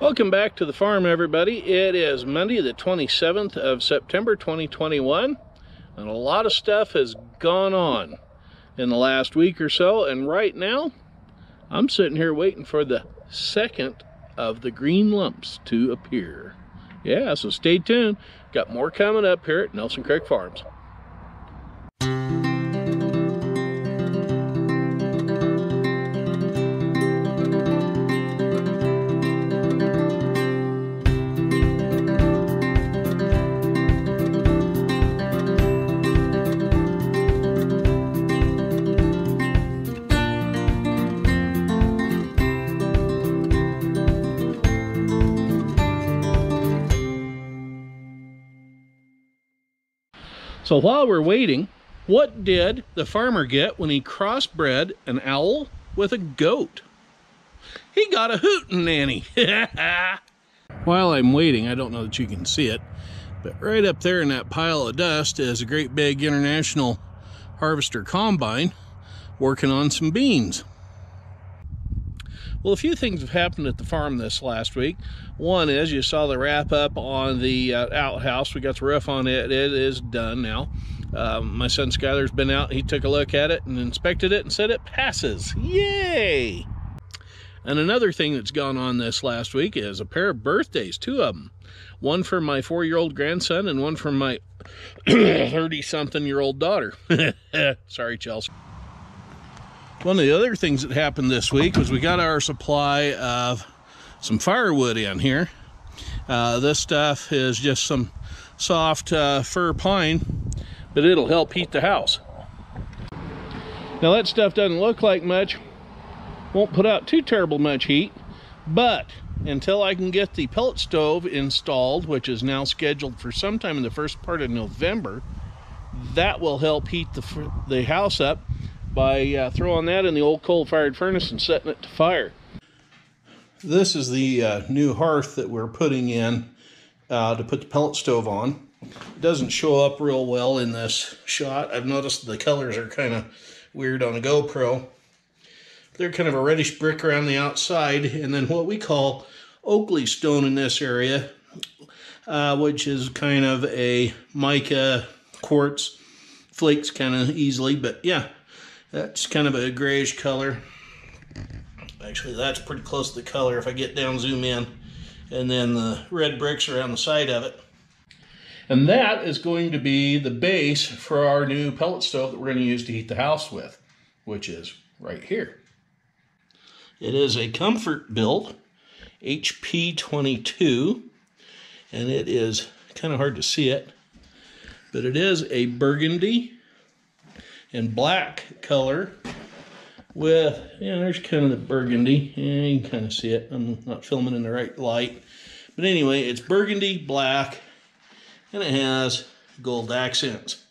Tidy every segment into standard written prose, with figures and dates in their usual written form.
Welcome back to the farm, everybody. It is Monday the 27th of September 2021, and a lot of stuff has gone on in the last week or so, and right now I'm sitting here waiting for the second of the green lumps to appear. Yeah, so stay tuned. Got more coming up here at Nelson Creek Farms. So while we're waiting, what did the farmer get when he crossbred an owl with a goat? He got a hootenanny. While I'm waiting, I don't know that you can see it, but right up there in that pile of dust is a great big International Harvester combine working on some beans. Well, a few things have happened at the farm this last week. One is you saw the wrap up on the outhouse. We got the roof on it. It is done now. My son Skyler's been out. He took a look at it and inspected it and said it passes. Yay! And another thing that's gone on this last week is a pair of birthdays, two of them. One for my 4-year-old grandson and one for my 30-something-year-old daughter. Sorry, Chelsea. One of the other things that happened this week was we got our supply of some firewood in here. This stuff is just some soft fir pine, but it'll help heat the house. Now that stuff doesn't look like much, won't put out too terrible much heat, but until I can get the pellet stove installed, which is now scheduled for sometime in the first part of November, that will help heat the house up by throwing that in the old coal-fired furnace and setting it to fire. This is the new hearth that we're putting in to put the pellet stove on. It doesn't show up real well in this shot. I've noticed the colors are kind of weird on a GoPro. They're kind of a reddish brick around the outside, and then what we call Oakley stone in this area, which is kind of a mica quartz, flakes kind of easily, but yeah. That's kind of a grayish color. Actually, that's pretty close to the color if I get down, zoom in. And then the red bricks around the side of it. And that is going to be the base for our new pellet stove that we're going to use to heat the house with, which is right here. It is a Comfort build, HP22, and it is kind of hard to see it, but it is a burgundy and black color with, there's kind of the burgundy. Yeah, you can kind of see it. I'm not filming in the right light. But anyway, it's burgundy, black, and it has gold accents.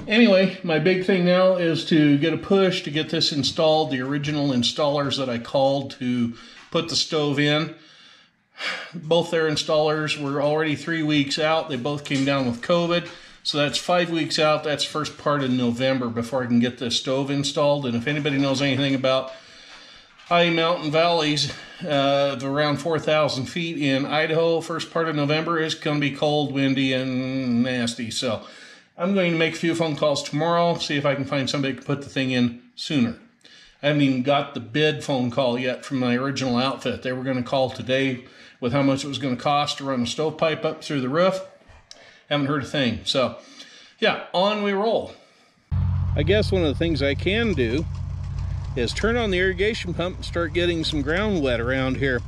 Anyway, my big thing now is to get a push to get this installed. The original installers that I called to put the stove in, both their installers were already 3 weeks out. They both came down with COVID. So that's 5 weeks out. That's first part of November before I can get this stove installed. And if anybody knows anything about high mountain valleys of around 4,000 feet in Idaho, first part of November is going to be cold, windy, and nasty. So I'm going to make a few phone calls tomorrow, see if I can find somebody to put the thing in sooner. I haven't even got the bid phone call yet from my original outfit. They were going to call today with how much it was going to cost to run the stovepipe up through the roof. Haven't heard a thing. So, yeah, on we roll. I guess one of the things I can do is turn on the irrigation pump and start getting some ground wet around here.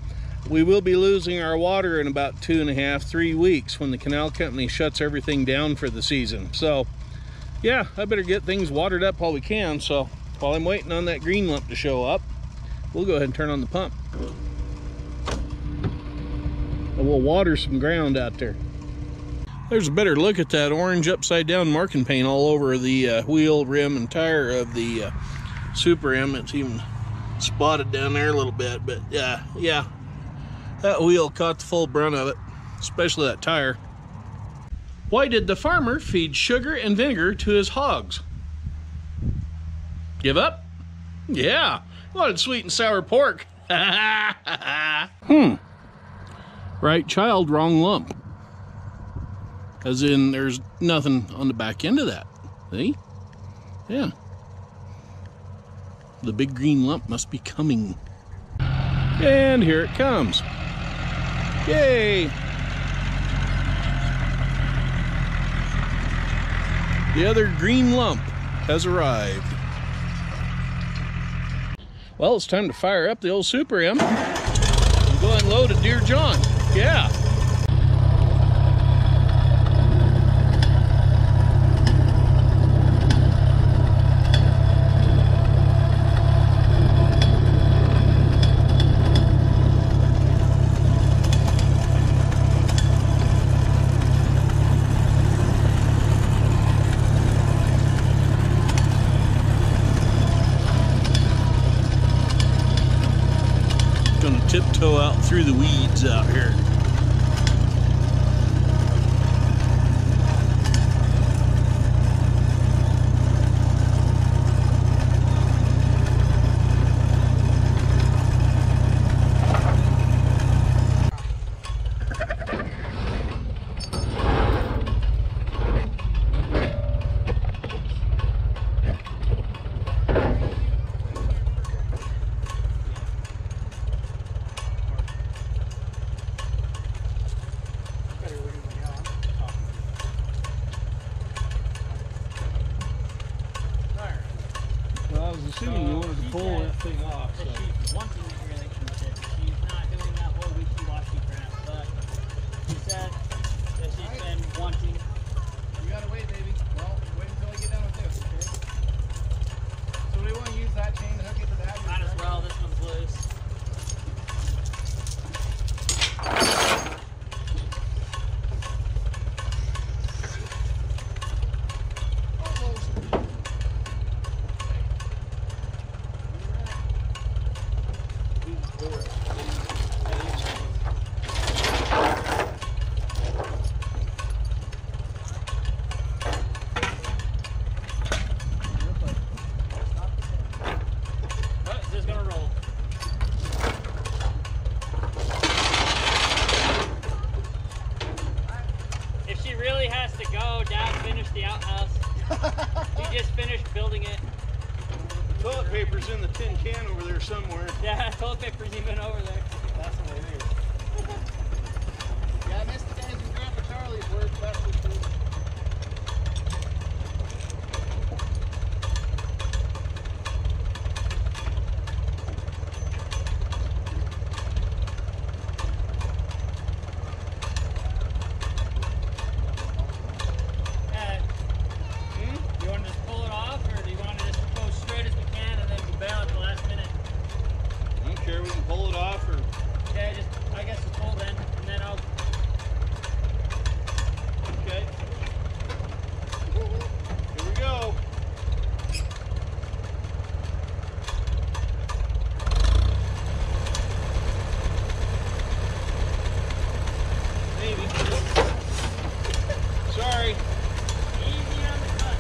We will be losing our water in about 2.5 to 3 weeks when the canal company shuts everything down for the season. So, yeah, I better get things watered up while we can. So, while I'm waiting on that green lump to show up, we'll go ahead and turn on the pump. And we'll water some ground out there. There's a better look at that orange upside down marking paint all over the wheel, rim, and tire of the Super M. It's even spotted down there a little bit, but yeah, that wheel caught the full brunt of it, especially that tire. Why did the farmer feed sugar and vinegar to his hogs? Give up? Yeah, wanted sweet and sour pork. Right child, wrong lump. As in, there's nothing on the back end of that. See? Yeah. The big green lump must be coming. And here it comes. Yay! The other green lump has arrived. Well, it's time to fire up the old Super M and go and load a Dear John. Yeah. Gonna tiptoe out through the weeds out here. Well, I was assuming you wanted to pull that thing off. So. She's wanting a relationship. She's not doing that whole wishy-washy crap, but she said that she's been wanting. You gotta wait, baby. Well, wait until I get done with this, okay? So we want to use that chain to hook it to that. Might as well. This one's loose. To go. Dad finished the outhouse. He just finished building it. Toilet paper's in the tin can over there somewhere. Yeah, toilet paper's even over there. That's the way it is. Yeah, I missed the guys in Grandpa Charlie's work. That's what it is. You want to just pull it off, or do you want to just go straight as we can and then bail at the last minute? I don't care, we can pull it off or... Yeah, I guess just pull then, and then I'll... Okay. Here we go. Maybe. Sorry. Easy on the cut.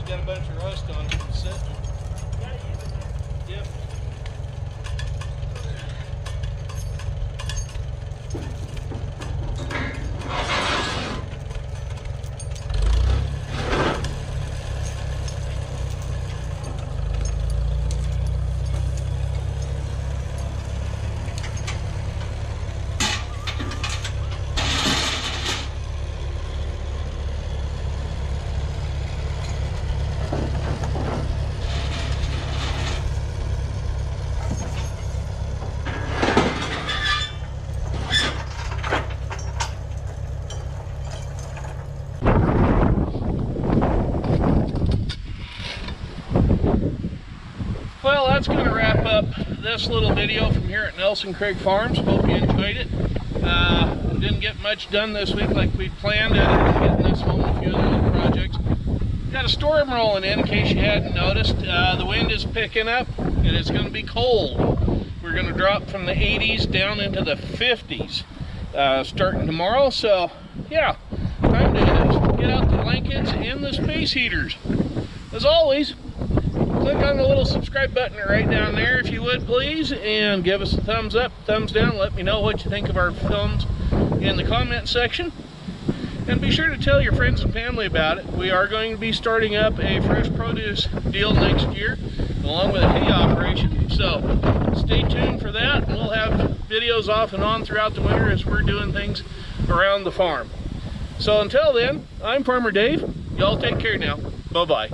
Got a bunch of rust on it from sitting. Yep. Well, that's going to wrap up this little video from here at Nelson Craig Farms. Hope you enjoyed it. Didn't get much done this week like we'd planned. Getting this home, a few of the other projects. Got a storm rolling in case you hadn't noticed. The wind is picking up and it's going to be cold. We're going to drop from the 80s down into the 50s starting tomorrow. So yeah, time to get out the blankets and the space heaters. As always, click on the little subscribe button right down there if you would please, and give us a thumbs up, thumbs down. Let me know what you think of our films in the comment section. And be sure to tell your friends and family about it. We are going to be starting up a fresh produce deal next year, along with a hay operation. So stay tuned for that. We'll have videos off and on throughout the winter as we're doing things around the farm. So until then, I'm Farmer Dave. Y'all take care now. Bye-bye.